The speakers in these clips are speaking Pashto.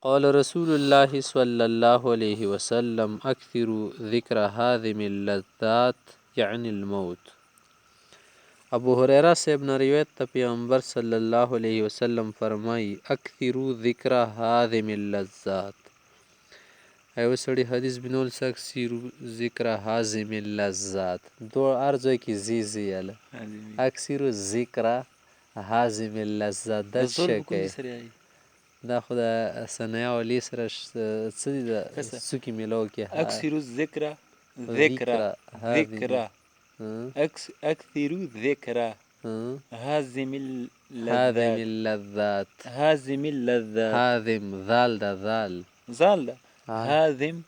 قال رسول الله صلى الله عليه وسلم اكثروا ذكر هاذم اللذات يعني الموت. ابو هریره صاحب نے روایت ته پیغمبر صلی الله علیه وسلم فرمایي اکثروا ذکر هاذم اللذات. ایو سړي حدیث بنول اکثروا ذکر هاذم اللذات دو ارزو کی زی یاله اکثروا ذکر هاذم اللذات د شکه دا خدا سنیا ولی سره څه دي د سکی ملو کې اکثروا الذکر ذکر اكثروا ذكر هازم اللذات هازم ذال دا هازم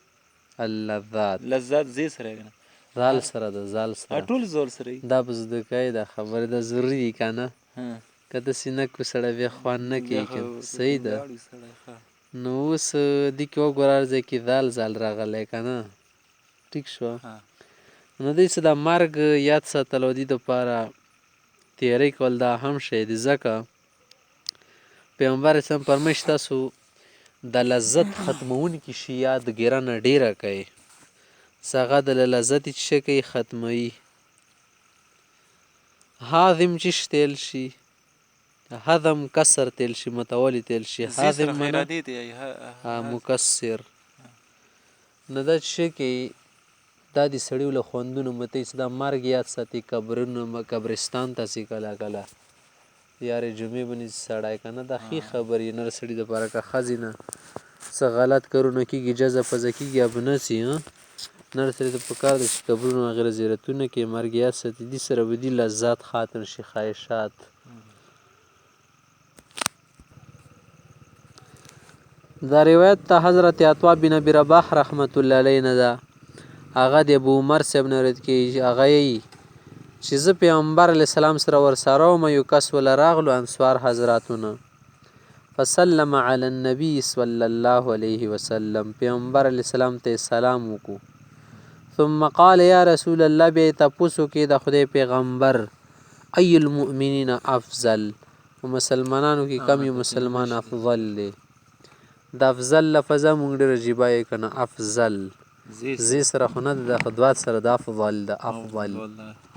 اللذات لذات زی سره ذال سره د ذال سره ټول زول سره دا بز د کای دا خبره د ضروری دی کنه کته سینه کو سره به خوان نه کیږي صحیح ده نو اوس د کیو ګورار ځکه ذال راغلی کنه ټیک شو نو دې څه د مرګ یاد ساتلو دي د پاره تیاری کول دا هم شی دی ځکه پیغمبر اسلام فرمایش تاسو د لذت ختمون کی شی یاد ګرانه ډیره کوي څنګه د لذت چې کوي ختمي هاذم چې تل شي هضم کسر تل شي متولی تل شي هاذم مکسر نه دا چې کوي دا د سړیو له خوندونو مته چې دا مرګ یاد ساتي قبرستان ته سي کله کله یارې جمعې بنې سړی کنه دا خې خبرې نر سړي د پاره کا خزینه څه غلط کرو نه کیږي جزا پزا کیږي اب نه سي نر سړي د پکار د قبرونو غیر زیارتونه کې مرګ یاد ساتي دي سره ودی لذات خاطر شي خواهشات دا روایت ته حضرت عطا بن ابي رباح رحمت الله علیه نه ده هغه د ابو عمر صاحب نه رد کی هغه چې زه پیغمبر علیه السلام سره ورسره وم یو کس ول راغلو انصار حضراتونه فسلم علی النبي صلی الله علیه وسلم پیغمبر علیه السلام ته سلام وکړو ثم قال یا رسول الله بیا تاسو کې د خدای پیغمبر ای المؤمنین افضل مسلمانانو کې کم یو مسلمان افضل دی د افضل لفظه مونږ ډېر جیبای کنه افضل زی سره خو نه د خدوات سره د افضل د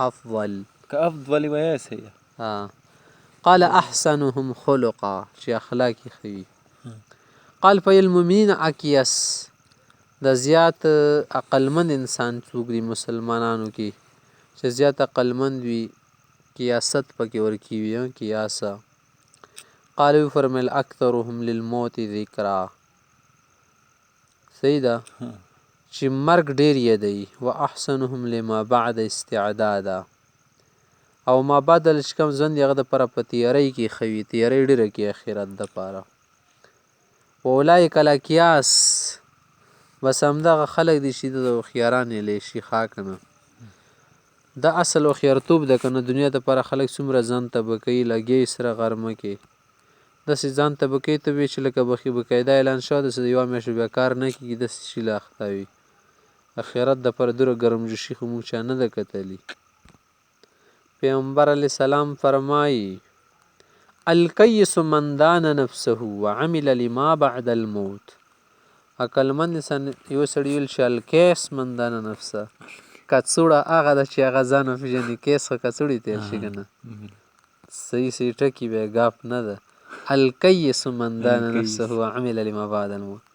افضل كأفضل وياسي قال احسنهم خلقا چې اخلاقی خوي قال فالمؤمنین اکیس د زیات عقلمند انسان څوک دی مسلمانانو کې چې زیات عقلمند وي قیاست پکې ورکی وي قیاسا قالو فرمل اکثرهم للموت ذکرا سیدا چې مرګ ډیر یادی و احسنهم لما بعد استعدادا او ما بعد لشکم ځند یغه د پر پتیری کې خوي تیری ډیره کې اخرت د پاره اولای کلا قیاس بس همدغه خلق دي چې د خياران له شي خاکنه د اصل او خيارتوب د کنه دنیا ته پر خلق څومره ځان تبقی لګي سره غرمه کې د سې ځان تبقی ته وی چې لکه بخي بقاعده اعلان شو د یو میاشو بیا کار نه کیږي د شي لاختوي اخرت د پر درو ګرم جوشي خو مو چا نه د کتلی پیغمبر علی سلام فرمای الکیس من دان نفسه وعمل لما بعد الموت عقل مند انسان یو سړیل شل کیس من دان نفسه کڅوړه هغه د چې هغه ځان پیژنې کیس کڅوړی تیر شي کنه صحیح ټکی به غاپ نه ده الکیس من دان نفسه وعمل لما بعد الموت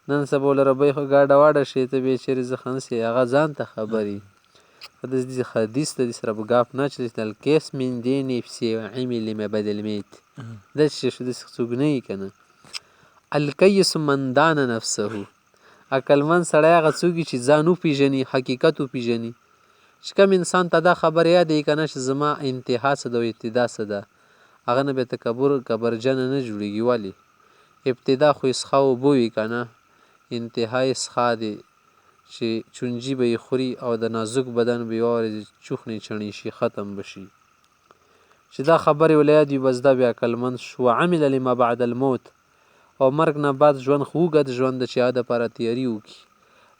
نن سبا لربې خو گاډه واډه شي ته به چیرې ځخن سي هغه ځان ته خبري د حدیث د سره بغاف نه چې تل کیس من دین نفسي عمل ما بدل میت د شي د سګنی کنه الکیس من دان نفسه عقل من سړی هغه څوک چې ځانو پیژني حقیقت پیژني چې کوم انسان ته دا خبر یاد کنه چې زما انتها څه د ابتدا څه ده هغه نه به تکبر کبرجن نه جوړیږي والی ابتدا خو اسخاو بووي کنه انتهای اسخا دی چې چونجی به خوري او د نازک بدن به اور چوخنی چړنی شي ختم بشي چې دا خبره ولادت بس دا بیا کلمن شو عمل لما بعد الموت او مرګ نه بعد ژوند خوګد ژوند چې اده پر تیاری وکي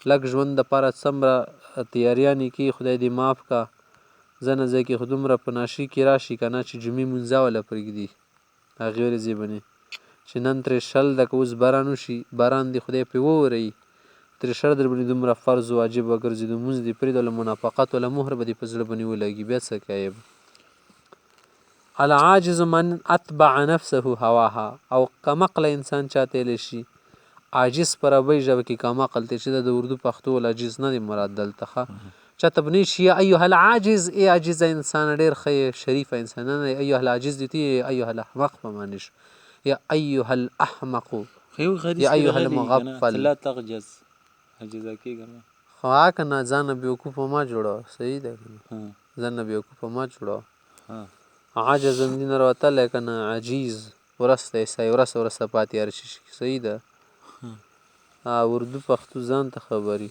لګ ژوند د پر سمره تیاریانی کی خدای دې معاف کا زنه ځکه خودم را پناشي کی راشي کنه چې جمعې منځه ولا پرګدي هغه زیبنی چې نن ترې شل ده که اوس باران وشي باران دې خدای پرې وورئ ترې شر در باندې دومره فرض واجب وګرځي لمونځ دې پرېږده له منافقت ولا مهر به دې په زړه باندې ولګي بیا څه کوې العاجز من اتبع نفسه هواها او کمقله انسان چاته ویلی شي عاجز په عربۍ ژبه کې کمقل دی چې د اردو پښتو عاجز نه دی مراد دلته ښه چاته به نه شي یا ایها العاجز ای عاجزه انسان ډېر ښه شریفه انسان نه ایها العاجز دي تی ایها الاحمق په معنی شو یا ایها الاحمق یا ایها المغفل لا تغجز عجزه کېږه خو هغه که نه ځان نه بېوقوفه مه جوړوه صحیح ده که نه ځان نه بېوقوفه مه جوړوه عجز هم دي نه راوتلی که نه عجیز ورسته ایسای ورسته پاتې هر شي صحیح ده اردو پښتو ځان ته خبري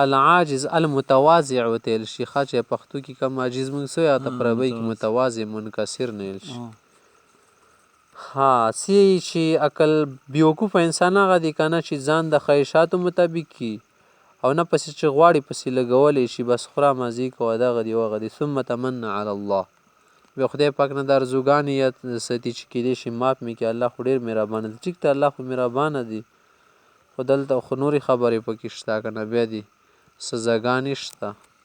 العاجز المتواضع ورته ویل شي ښه چې پښتو کې کم عاجز مونږ څه یا ته په عربۍ کې متواضع منکسر نه ویل شي سی چې عقل بیوقوفه انسان هغه دی که نه چې ځان د خواهشاتو مطابق کي او نه پسې چې غواړي پسې لګولی شي بس خورا مزې کوه دغه دی وغه دی ثم تمنه علی الله بیا خدای پاک نه د ارزوګانې یاد ساتي چې کیدای شي ماف مې کړي الله خو ډېر مهربانه دی ټیک ته الله خو مهربانه دی خو دلته خو نورې خبرې پکې شته که نه بیا دي سزاګانې شته